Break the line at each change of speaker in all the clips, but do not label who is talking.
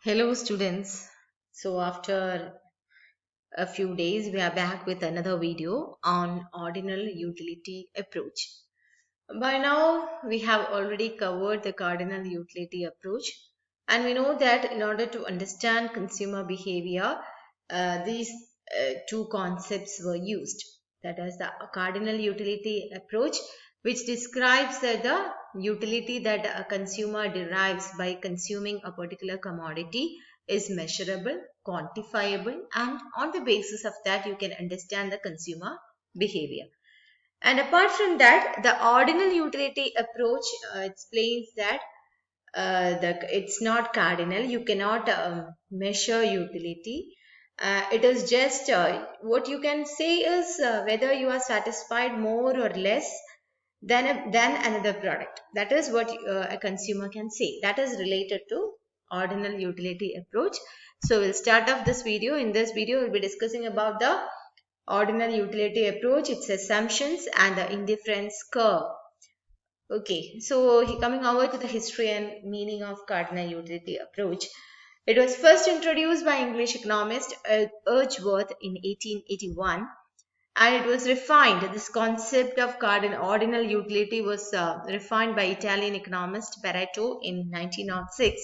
Hello, students. So, after a few days, we are back with another video on ordinal utility approach. By now, we have already covered the cardinal utility approach, and we know that in order to understand consumer behavior, these two concepts were used. That is the cardinal utility approach, which describes the utility that a consumer derives by consuming a particular commodity is measurable, quantifiable, and on the basis of that, you can understand the consumer behavior. And apart from that, the ordinal utility approach explains that it's not cardinal. You cannot measure utility. It is just what you can say is whether you are satisfied more or less than another product. That is what a consumer can say. That is related to ordinal utility approach. So we'll start off this video. In this video, we'll be discussing about the ordinal utility approach, its assumptions, and the indifference curve. Okay, so coming over to the history and meaning of cardinal utility approach. It was first introduced by English economist Edgeworth in 1881, and it was refined. This concept of ordinal utility was refined by Italian economist Pareto in 1906.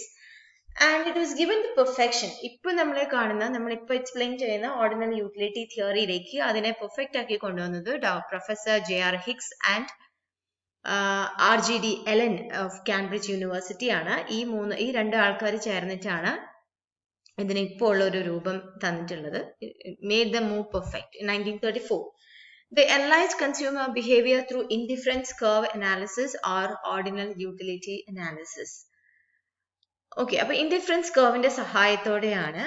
And it was given the perfection. ഇപ്പോൾ നമ്മൾ കാണുന്ന നമ്മളിപ്പോൾ explain ചെയ്യുന്ന ordinal utility തിയറിയിലേക്ക് അതിനെ perfect ആക്കി കൊണ്ടുവന്നത് professor JR Hicks and RGD Allen of Cambridge university ആണ്. ഈ രണ്ട് ആൾക്കാർ ചേർന്നിട്ടാണ് ഇതിന് ഇപ്പോൾ ഉള്ള ഒരു രൂപം തന്നിട്ടുള്ളത്. Made the move perfect in 1934. They analyzed consumer behavior through indifference curve analysis or ordinal utility analysis. Okay, അപ്പൊ ഇൻഡിഫറൻസ് കർവിന്റെ സഹായത്തോടെയാണ്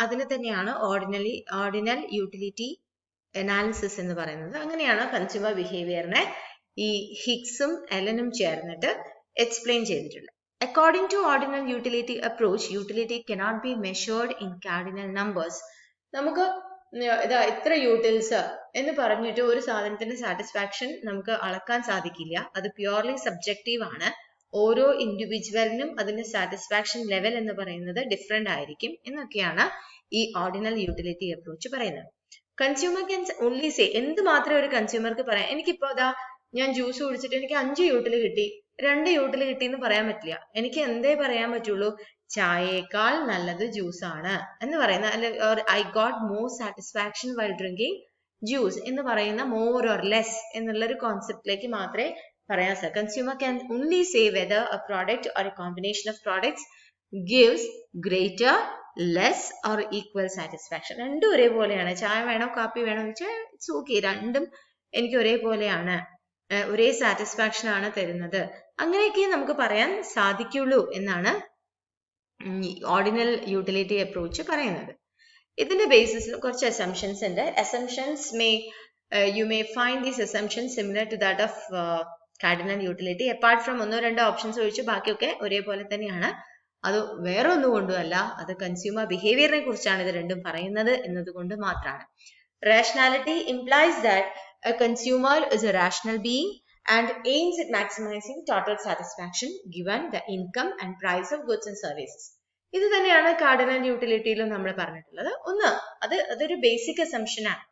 അതിന് തന്നെയാണ് ഓർഡിനൽ യൂട്ടിലിറ്റി അനാലിസിസ് എന്ന് പറയുന്നത്. അങ്ങനെയാണ് കൺസ്യൂമർ ബിഹേവിയറിനെ ഈ ഹിക്സും എലനും ചേർന്നിട്ട് എക്സ്പ്ലെയിൻ ചെയ്തിട്ടുള്ളത്. According to ordinal utility approach, utility cannot be measured in cardinal numbers. നമുക്ക് ഇത്ര യൂട്ടിൽസ് എന്ന് പറഞ്ഞിട്ട് ഒരു സാധനത്തിന്റെ സാറ്റിസ്ഫാക്ഷൻ നമുക്ക് അളക്കാൻ സാധിക്കില്ല. അത് പ്യുവർലി സബ്ജക്റ്റീവ് ആണ്. ഓരോ ഇൻഡിവിജ്വലിനും അതിന്റെ സാറ്റിസ്ഫാക്ഷൻ ലെവൽ എന്ന് പറയുന്നത് ഡിഫറെന്റ് ആയിരിക്കും എന്നൊക്കെയാണ് ഈ ഓർഡിനൽ യൂട്ടിലിറ്റി അപ്രോച്ച് പറയുന്നത്. കൺസ്യൂമർ ക്യാൻ ഓൺലി സേ, എന്ത് മാത്രമേ ഒരു കൺസ്യൂമർക്ക് പറയാം. എനിക്കിപ്പോ ഞാൻ ജ്യൂസ് കുടിച്ചിട്ട് എനിക്ക് 5 യൂട്ടിൽ കിട്ടി, 2 യൂട്ടിൽ കിട്ടി എന്ന് പറയാൻ പറ്റില്ല. എനിക്ക് എന്തേ പറയാൻ പറ്റുള്ളൂ, ചായയേക്കാൾ നല്ലത് ജ്യൂസ് ആണ് എന്ന് പറയുന്ന, അല്ലെ I got more satisfaction while drinking juice എന്ന് പറയുന്ന മോർ ഓർ ലെസ് എന്നുള്ള ഒരു കോൺസെപ്റ്റിലേക്ക് മാത്രമേ പറയാൻ സാധിക്കും. Consumer can only say whether a product or a combination of products gives greater, less or equal satisfaction. രണ്ടും ഒരേപോലെയാണ്. ചായ വേണോ കാപ്പി വേണോ എന്ന് വെച്ചാൽ ഇറ്റ്സ് ഓക്കെ, രണ്ടും എനിക്ക് ഒരേപോലെയാണ്, ഒരേ സാറ്റിസ്ഫാക്ഷൻ ആണ് തരുന്നത്, അങ്ങനെയൊക്കെ നമുക്ക് പറയാൻ സാധിക്കുള്ളൂ എന്നാണ് ഓർഡിനൽ യൂട്ടിലിറ്റി അപ്രോച്ച് പറയുന്നത്. ഇതിന്റെ ബേസിസിൽ കുറച്ച് അസംഷൻസ് ഉണ്ട്. Assumptions you may find these assumptions similar to that of cardinal utility. Apart from 1-2 options ഒഴിച്ച് ബാക്കിയൊക്കെ ഒരേപോലെ തന്നെയാണ്. അത് വേറെ ഒന്നുകൊണ്ടുമല്ല, അത് കൺസ്യൂമർ ബിഹേവിയറിനെ കുറിച്ചാണ് ഇത് രണ്ടും പറയുന്നത് എന്നതുകൊണ്ട് മാത്രമാണ്. Rationality implies that a consumer is a rational being and aims at maximizing total satisfaction given the income and price of goods and services. ഇത് തന്നെയാണ് കാർഡിനൽ യൂട്ടിലിറ്റിയിലും നമ്മൾ പറഞ്ഞിട്ടുള്ളത്. അതൊരു ബേസിക് അസംഷൻ ആണ്.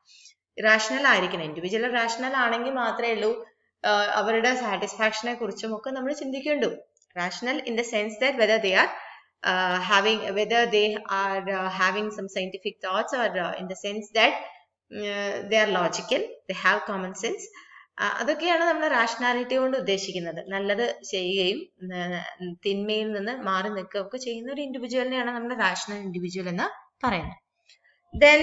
റാഷണൽ ആയിരിക്കണം. ഇൻഡിവിജ്വൽ റാഷണൽ ആണെങ്കിൽ മാത്രമേ ഉള്ളൂ അവരുടെ സാറ്റിസ്ഫാക്ഷനെ കുറിച്ചും ഒക്കെ നമ്മൾ ചിന്തിക്കേണ്ടു. Rational in the sense that whether they are having some scientific thoughts or in the sense that they are logical, they have common sense. അതൊക്കെയാണ് നമ്മൾ റാഷണാലിറ്റി കൊണ്ട് ഉദ്ദേശിക്കുന്നത്. നല്ലത് ചെയ്യുകയും തിന്മയിൽ നിന്ന് മാറി നിൽക്കുകയൊക്കെ ചെയ്യുന്ന ഒരു ഇൻഡിവിജ്വലിനെയാണ് നമ്മൾ റാഷണൽ ഇൻഡിവിജ്വൽ എന്ന് പറയുന്നത്. ദെൻ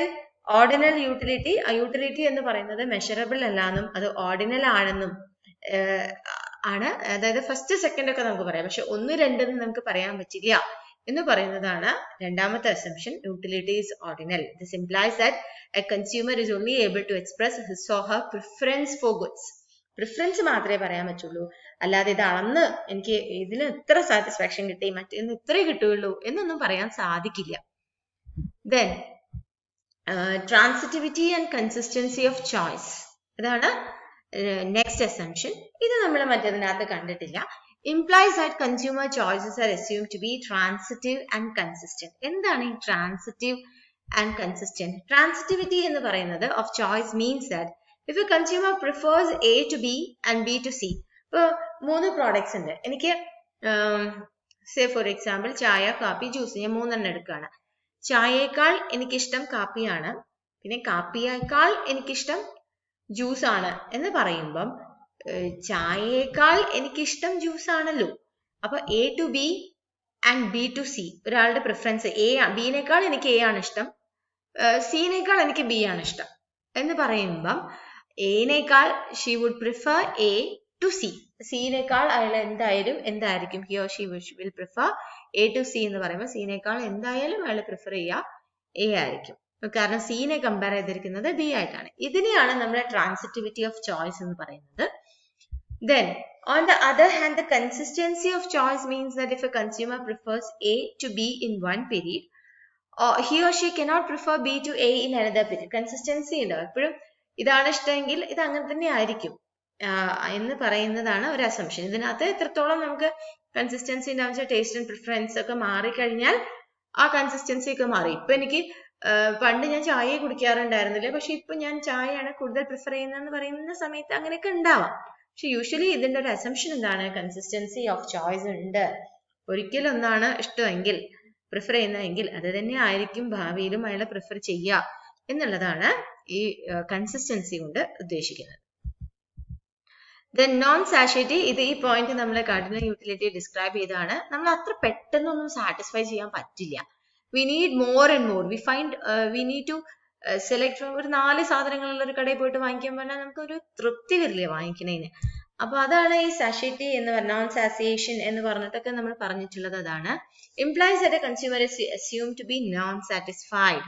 ഓർഡിനൽ യൂട്ടിലിറ്റി, യൂട്ടിലിറ്റി എന്ന് പറയുന്നത് മെഷറബിൾ അല്ലാന്നും അത് ഓർഡിനൽ ആണെന്നും ആണ്. അതായത് ഫസ്റ്റ് സെക്കൻഡ് ഒക്കെ നമുക്ക് പറയാം, പക്ഷെ 1, 2 നമുക്ക് പറയാൻ പറ്റില്ല എന്ന് പറയുന്നതാണ് രണ്ടാമത്തെ assumption. Utility is ordinal. This implies that a consumer is only able to express his or her preference for goods. Preference മാത്രമേ പറയാൻ പറ്റുള്ളൂ, അല്ലാതെ ഇത് അളന്ന് എനിക്ക് ഇതിന് ഇത്ര സാറ്റിസ്ഫാക്ഷൻ കിട്ടി മറ്റേന്ന് ഇത്രേ കിട്ടുകയുള്ളൂ എന്നൊന്നും പറയാൻ സാധിക്കില്ല. Then transitivity and consistency of choice, ഇതാണ് നെക്സ്റ്റ് അസംഷൻ. ഇത് നമ്മൾ മറ്റേതിനകത്ത് കണ്ടിട്ടില്ല. implies that consumer choices are assumed to be transitive and consistent. എന്താണ് ഈ transitive and consistent? Transitivity എന്ന് പറയുന്നത് of choice means that if a consumer prefers A to B and B to C, ഇപ്പോൾ 3 products ഉണ്ട്, എനിക്ക് say for example ചായ, കാപ്പി, juice, ഞാൻ 3 എടുക്കുകയാണ്. ചായയേക്കാൾ എനിക്കിഷ്ടം കാപ്പിയാണ്, പിന്നെ കാപ്പിയേക്കാൾ എനിക്കിഷ്ടം ജ്യൂസ് ആണ് എന്ന് പറയുമ്പം ചായയേക്കാൾ എനിക്കിഷ്ടം ജ്യൂസ് ആണല്ലോ. അപ്പൊ A to B and B to C, ഒരാളുടെ പ്രിഫറൻസ് ബിനേക്കാൾ എനിക്ക് എ ആണ് ഇഷ്ടം, സിനേക്കാൾ എനിക്ക് ബി ആണ് ഇഷ്ടം എന്ന് പറയുമ്പം എനേക്കാൾ she would prefer A to C, സിനേക്കാൾ അയാൾ എന്തായിരിക്കും he or she will prefer A to C എന്ന് പറയുമ്പോൾ സിനേക്കാൾ എന്തായാലും അയാൾ പ്രിഫർ ചെയ്യുക എ ആയിരിക്കും, കാരണം സിനെ കമ്പയർ ചെയ്തിരിക്കുന്നത് ബി ആയിട്ടാണ്. ഇതിനെയാണ് നമ്മൾ ട്രാൻസിറ്റിവിറ്റി ഓഫ് ചോയ്സ് എന്ന് പറയുന്നത്. Then on the other hand, the consistency of choice means that if a consumer prefers A to B in one period, he or she cannot prefer B to A in another period. Consistency ഉണ്ടാവും, എപ്പോഴും ഇതാണ് ഇഷ്ടമെങ്കിൽ ഇത് അങ്ങനെ തന്നെ ആയിരിക്കും എന്ന് പറയുന്നതാണ് ഒരു അസംഷൻ. ഇതിനകത്ത് എത്രത്തോളം നമുക്ക് കൺസിസ്റ്റൻസി ഉണ്ടാവും വെച്ചാൽ ടേസ്റ്റ് ആൻഡ് പ്രിഫറൻസ് ഒക്കെ മാറിക്കഴിഞ്ഞാൽ ആ കൺസിസ്റ്റൻസി ഒക്കെ മാറി. ഇപ്പൊ എനിക്ക് പണ്ട് ഞാൻ ചായ കുടിക്കാറുണ്ടായിരുന്നില്ല, പക്ഷെ ഇപ്പൊ ഞാൻ ചായയാണ് കൂടുതൽ പ്രിഫർ ചെയ്യുന്നതെന്ന് പറയുന്ന സമയത്ത് അങ്ങനെയൊക്കെ ഉണ്ടാവാം. പക്ഷെ യൂഷ്വലി ഇതിന്റെ ഒരു അസംഷൻ എന്താണ്? കൺസിസ്റ്റൻസി ഓഫ് ചോയ്സ് ഉണ്ട്. ഒരിക്കലും ഒന്നാണ് ഇഷ്ടമെങ്കിൽ പ്രിഫർ ചെയ്യുന്നതെങ്കിൽ അത് തന്നെ ആയിരിക്കും ഭാവിയിലും അയാളെ പ്രിഫർ ചെയ്യുക എന്നുള്ളതാണ് ഈ കൺസിസ്റ്റൻസി കൊണ്ട് ഉദ്ദേശിക്കുന്നത്. ദെൻ നോൺ സാഷിറ്റി, ഇത് ഈ പോയിന്റ് നമ്മൾ കാർഡിനൽ യൂട്ടിലിറ്റി ഡിസ്ക്രൈബ് ചെയ്താണ്. നമ്മൾ അത്ര പെട്ടെന്നൊന്നും സാറ്റിസ്ഫൈ ചെയ്യാൻ പറ്റില്ല. We need more and more. We need to select ഒരു 4 സാധനങ്ങളുള്ള ഒരു കടയിൽ പോയിട്ട് വാങ്ങിക്കാൻ പറഞ്ഞാൽ നമുക്ക് ഒരു തൃപ്തി വരില്ലേ വാങ്ങിക്കുന്നതിന്. അപ്പൊ അതാണ് ഈ സാഷിറ്റി എന്ന് പറഞ്ഞ നോൺ സാസിയേഷൻ എന്ന് പറഞ്ഞിട്ടൊക്കെ നമ്മൾ പറഞ്ഞിട്ടുള്ളത്. അതാണ് implies that a consumer is assumed to be non-satisfied.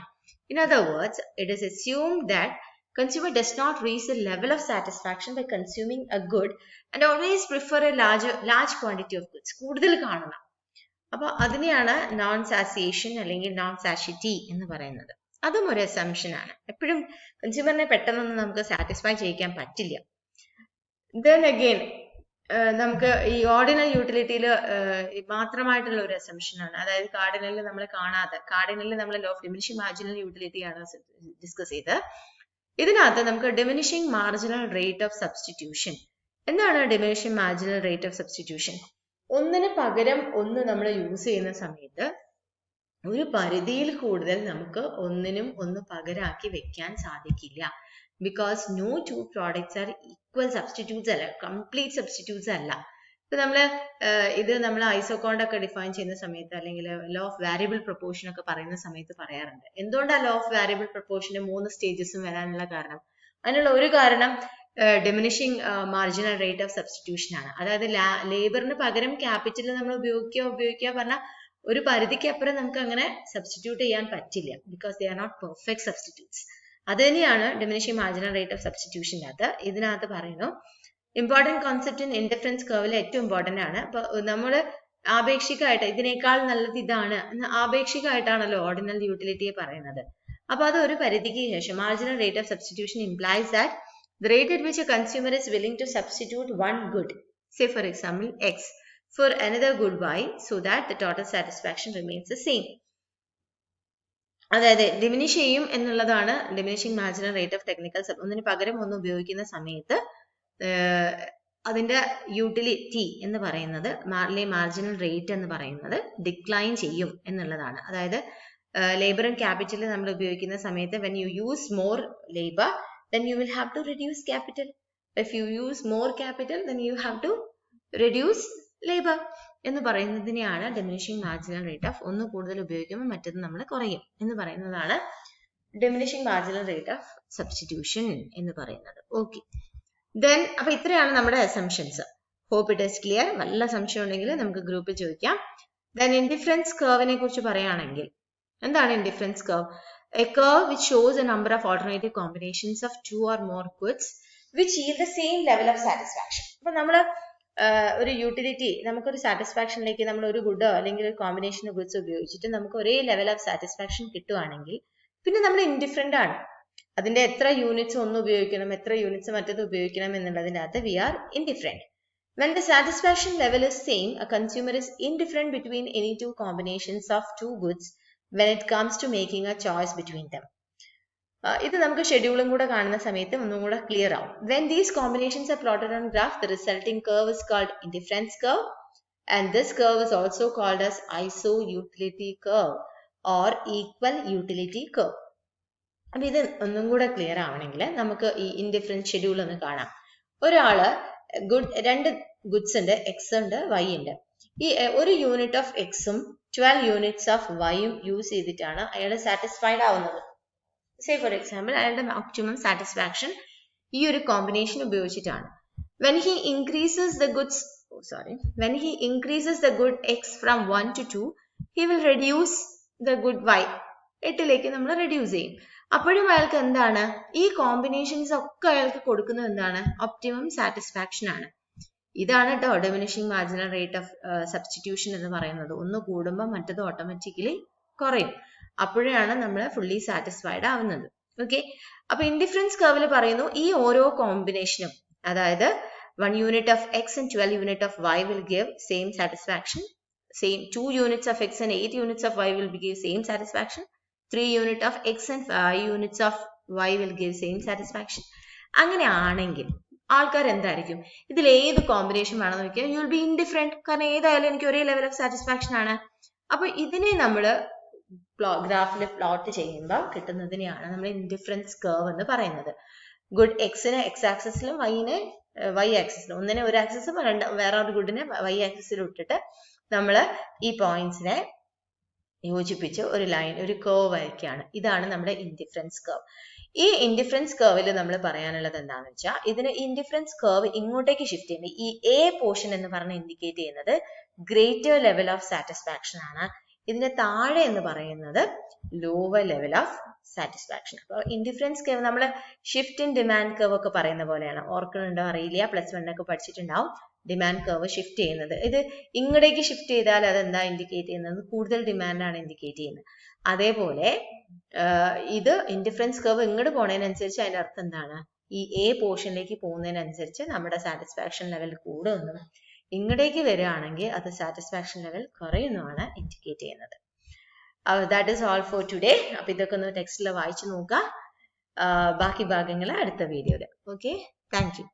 In other words, it is assumed that consumer does not reach the level of satisfaction by consuming a good and always prefer a large quantity of goods. കൂടുതൽ കാണണം. അപ്പൊ അതിനെയാണ് non സാസിയേഷൻ അല്ലെങ്കിൽ non സാഷിറ്റി എന്ന് പറയുന്നത്. അതും ഒരു assumption ആണ്. എപ്പോഴും കൺസ്യൂമറിനെ പെട്ടെന്നൊന്നും നമുക്ക് സാറ്റിസ്ഫൈ ചെയ്യിക്കാൻ പറ്റില്ല. ദെൻ അഗെയിൻ നമുക്ക് ഈ ഓർഡിനൽ യൂട്ടിലിറ്റിയിൽ മാത്രമായിട്ടുള്ള ഒരു അസംഷൻ ആണ്. അതായത് കാർഡിനലിൽ നമ്മൾ കാണാതെ, കാർഡിനലിൽ നമ്മൾ law of diminishing marginal utility ആണ് ഡിസ്കസ് ചെയ്തത്. ഇതിനകത്ത് നമുക്ക് diminishing marginal rate of substitution. എന്താണ് diminishing marginal rate of substitution? ഒന്നിന് പകരം ഒന്ന് നമ്മൾ യൂസ് ചെയ്യുന്ന സമയത്ത് ഒരു പരിധിയിൽ കൂടുതൽ നമുക്ക് ഒന്നിനും ഒന്ന് പകരാക്കി വെക്കാൻ സാധിക്കില്ല. Because no two products are equal substitutes അല്ല, കംപ്ലീറ്റ് സബ്സ്റ്റിറ്റ്യൂട്ട്സ് അല്ല. ഇപ്പൊ ഇത് നമ്മൾ ഐസോകോണ്ട് ഒക്കെ ഡിഫൈൻ ചെയ്യുന്ന സമയത്ത് അല്ലെങ്കിൽ ലോ ഓഫ് വാരിയബിൾ പ്രൊപ്പോർഷൻ ഒക്കെ പറയുന്ന സമയത്ത് പറയാറുണ്ട്. എന്തുകൊണ്ടാണ് ലോ ഓഫ് വാരിയബിൾ പ്രൊപ്പോർഷന് 3 സ്റ്റേജസും വരാനുള്ള കാരണം? അതിനുള്ള ഒരു കാരണം diminishing marginal rate of substitution ആണ്. അതായത് ലേബറിന് പകരം ക്യാപിറ്റൽ നമ്മൾ ഉപയോഗിക്കുക പറഞ്ഞാൽ ഒരു പരിധിക്ക് അപ്പുറം നമുക്ക് അങ്ങനെ സബ്സ്റ്റിറ്റ്യൂട്ട് ചെയ്യാൻ പറ്റില്ല. Because they are not perfect substitutes. അത് തന്നെയാണ് ഡിമിനിഷിംഗ് മാർജിനൽ റേറ്റ് ഓഫ് സബ്സ്റ്റിറ്റ്യൂഷനകത്ത് ഇതിനകത്ത് പറയുന്നു. ഇമ്പോർട്ടൻറ്റ് കോൺസെപ്റ്റ് ഇൻ ഇൻഡിഫറൻസ് കർവിൽ ഏറ്റവും ഇമ്പോർട്ടന്റ് ആണ്. അപ്പൊ നമ്മൾ ആപേക്ഷികമായിട്ട് ഇതിനേക്കാൾ നല്ലത് ഇതാണ് എന്ന് ആപേക്ഷികമായിട്ടാണല്ലോ ഓർഡിനൽ യൂട്ടിലിറ്റിയെ പറയുന്നത്. അപ്പൊ അത് ഒരു പരിധിക്ക് ശേഷം marginal rate of substitution implies that the rate at which a consumer is willing to substitute one good, say for example X, for another good Y, so that the total satisfaction remains the same. അതായത് diminish ചെയ്യും എന്നുള്ളതാണ് diminishing marginal rate of technical ഒന്നിന് പകരം ഒന്ന് ഉപയോഗിക്കുന്ന സമയത്ത് അതിന്റെ utility എന്ന് പറയുന്നത് മാർജിനൽ റേറ്റ് എന്ന് പറയുന്നത് ഡിക്ലൈൻ ചെയ്യും എന്നുള്ളതാണ്. അതായത് ലേബർ ആൻഡ് ക്യാപിറ്റൽ നമ്മൾ ഉപയോഗിക്കുന്ന സമയത്ത് when you use more labor then you will have to reduce capital. If you use more capital then you have to reduce labor എന്ന് പറയുന്നതിനെയാണ് ഡിമിനിഷിംഗ് മാർജിനൽ റേറ്റ് ഓഫ് ഒന്ന് കൂടുതൽ ഉപയോഗിക്കുമ്പോൾ മറ്റത് നമ്മൾ കുറയും എന്ന് പറയുന്നതാണ് diminishing marginal rate of substitution എന്ന് പറയുന്നത്. ഓക്കെ, ദെൻ അപ്പൊ ഇത്രയാണ് നമ്മുടെ assumptions. Hope it is clear. വല്ല സംശയം ഉണ്ടെങ്കിൽ നമുക്ക് ഗ്രൂപ്പിൽ ചോദിക്കാം. ദെൻ ഇൻഡിഫറൻസ് കർവിനെ കുറിച്ച് പറയുകയാണെങ്കിൽ എന്താണ് indifference curve? A curve which shows a number of alternative combinations of 2 or more goods which yield the same level of satisfaction. അപ്പൊ നമ്മൾ ഒരു യൂട്ടിലിറ്റി നമുക്കൊരു സാറ്റിസ്ഫാക്ഷനിലേക്ക് നമ്മൾ ഒരു ഗുഡോ അല്ലെങ്കിൽ ഒരു കോമ്പിനേഷൻ ഓഫ് ഗുഡ്സ് ഉപയോഗിച്ചിട്ട് നമുക്ക് ഒരേ ലെവൽ ഓഫ് സാറ്റിസ്ഫാക്ഷൻ കിട്ടുവാണെങ്കിൽ പിന്നെ നമ്മൾ ഇൻഡിഫറെന്റ് ആണ്. അതിന്റെ എത്ര യൂണിറ്റ്സ് ഒന്ന് ഉപയോഗിക്കണം, എത്ര യൂണിറ്റ്സ് മറ്റത് ഉപയോഗിക്കണം എന്നുള്ളതിനകത്ത് we are indifferent. When the satisfaction level is same, a consumer is indifferent between any two combinations of two goods when it comes to making a choice between them. ഇത് നമുക്ക് ഷെഡ്യൂളും കൂടെ കാണുന്ന സമയത്ത് ഒന്നും കൂടെ ക്ലിയർ ആവും. When these combinations are plotted on graph, the resulting curve is called indifference curve, and this curve is also called as iso-utility curve or equal utility curve. അപ്പൊ ഇത് ഒന്നും കൂടെ ക്ലിയർ ആവണമെങ്കിൽ നമുക്ക് ഈ ഇൻഡിഫറൻസ് ഷെഡ്യൂൾ ഒന്ന് കാണാം. ഒരാള് രണ്ട് ഗുഡ്സ് ഉണ്ട്, എക്സ് ഉണ്ട്, വൈ ഉണ്ട്. ഈ ഒരു യൂണിറ്റ് ഓഫ് എക്സും 12 യൂണിറ്റ്സ് ഓഫ് വൈയും യൂസ് ചെയ്തിട്ടാണ് അയാൾ സാറ്റിസ്ഫൈഡ് ആവുന്നത്. സേ ഫോർ എക്സാമ്പിൾ അയാളുടെ ഒപ്റ്റിമം സാറ്റിസ്ഫാക്ഷൻ ഈ ഒരു കോമ്പിനേഷൻ ഉപയോഗിച്ചിട്ടാണ്. when he increases the good x from 1 to 2, he will reduce the good y. 8ലേക്ക് നമ്മൾ റെഡ്യൂസ് ചെയ്യും. അപ്പോഴും അയാൾക്ക് എന്താണ്, ഈ കോമ്പിനേഷൻസ് ഒക്കെ അയാൾക്ക് കൊടുക്കുന്നത് എന്താണ്, ഒപ്റ്റിമം സാറ്റിസ്ഫാക്ഷൻ ആണ്. ഇതാണ് കേട്ടോ diminishing marginal rate of substitution എന്ന് പറയുന്നത്. ഒന്ന് കൂടുമ്പോൾ മറ്റത് ഓട്ടോമാറ്റിക്കലി കുറയും. അപ്പോഴാണ് നമ്മൾ ഫുള്ളി സാറ്റിസ്ഫൈഡ് ആവുന്നത്. ഓക്കെ, അപ്പൊ ഇൻഡിഫറൻസ് കർവിൽ പറയുന്നു ഈ ഓരോ കോമ്പിനേഷനും, അതായത് 1 unit of x and 12 unit of y will give same satisfaction. Same 2 units of x and 8 units of y will give same satisfaction. 3 unit of x and 5 units of y will give same satisfaction. അങ്ങനെ ആണെങ്കിൽ ആൾക്കാർ എന്തായിരിക്കും, ഇതിൽ ഏത് combination വേണമെന്ന് നോക്കിയാൽ you will be indifferent. കാരണം ഏതായാലും എനിക്ക് ഒരേ ലെവൽ ഓഫ് സാറ്റിസ്ഫാക്ഷൻ ആണ്. അപ്പൊ ഇതിനെ നമ്മൾ ഗ്രാഫിൽ പ്ലോട്ട് ചെയ്യുമ്പോൾ കിട്ടുന്നതിനെയാണ് നമ്മൾ ഇൻഡിഫറൻസ് കർവ് എന്ന് പറയുന്നത്. ഗുഡ് എക്സിന് എക്സ് ആക്സിസിലും വൈനെ വൈ ആക്സിസിലും, ഒന്നിനെ ഒരു ആക്സിസും വേറെ ഒരു ഗുഡിനെ വൈ ആക്സിസിലും ഇട്ടിട്ട് നമ്മൾ ഈ പോയിന്റ്സിനെ യോജിപ്പിച്ച് ഒരു ലൈൻ, ഒരു കർവ് വരയ്ക്കുകയാണ്. ഇതാണ് നമ്മുടെ ഇൻഡിഫറൻസ് കർവ്. ഈ ഇൻഡിഫറൻസ് കർവിൽ നമ്മൾ പറയാനുള്ളത് എന്താണെന്ന് വെച്ചാൽ, ഇതിന് ഇൻഡിഫറൻസ് കർവ് ഇങ്ങോട്ടേക്ക് ഷിഫ്റ്റ് ചെയ്യുന്നത്, ഈ എ പോർഷൻ എന്ന് പറഞ്ഞ് ഇൻഡിക്കേറ്റ് ചെയ്യുന്നത് ഗ്രേറ്റർ ലെവൽ ഓഫ് സാറ്റിസ്ഫാക്ഷൻ ആണ്. ഇതിന്റെ താഴെ എന്ന് പറയുന്നത് ലോവർ ലെവൽ ഓഫ് സാറ്റിസ്ഫാക്ഷൻ. അപ്പോൾ ഇൻഡിഫറൻസ് കർവ് നമ്മൾ ഷിഫ്റ്റ് ഇൻ ഡിമാൻഡ് കർവ് ഒക്കെ പറയുന്ന പോലെയാണ്. ഓർക്കുന്നുണ്ടോ അറിയില്ല, +1 ഒക്കെ പഠിച്ചിട്ടുണ്ടാവും. ഡിമാൻഡ് കർവ് ഷിഫ്റ്റ് ചെയ്യുന്നത്, ഇത് ഇങ്ങോട്ടേക്ക് ഷിഫ്റ്റ് ചെയ്താൽ അതെന്താ ഇൻഡിക്കേറ്റ് ചെയ്യുന്നത്, കൂടുതൽ ഡിമാൻഡാണ് ഇൻഡിക്കേറ്റ് ചെയ്യുന്നത്. അതേപോലെ ഇത് ഇൻഡിഫറൻസ് കർവ് ഇങ്ങോട്ട് പോണതിനനുസരിച്ച് അതിന്റെ അർത്ഥം എന്താണ്, ഈ എ പോർഷനിലേക്ക് പോകുന്നതിനനുസരിച്ച് നമ്മുടെ സാറ്റിസ്ഫാക്ഷൻ ലെവൽ കൂടുമെന്നും ഇങ്ങോട്ടേക്ക് വരികയാണെങ്കിൽ അത് സാറ്റിസ്ഫാക്ഷൻ ലെവൽ കുറയുന്നതാണ് ഇൻഡിക്കേറ്റ് ചെയ്യുന്നത്. That is all for today. അപ്പൊ ഇതൊക്കെ ഒന്ന് ടെക്സ്റ്റിൽ വായിച്ചു നോക്കുക. ബാക്കി ഭാഗങ്ങൾ അടുത്ത വീഡിയോയിൽ. Okay, thank you.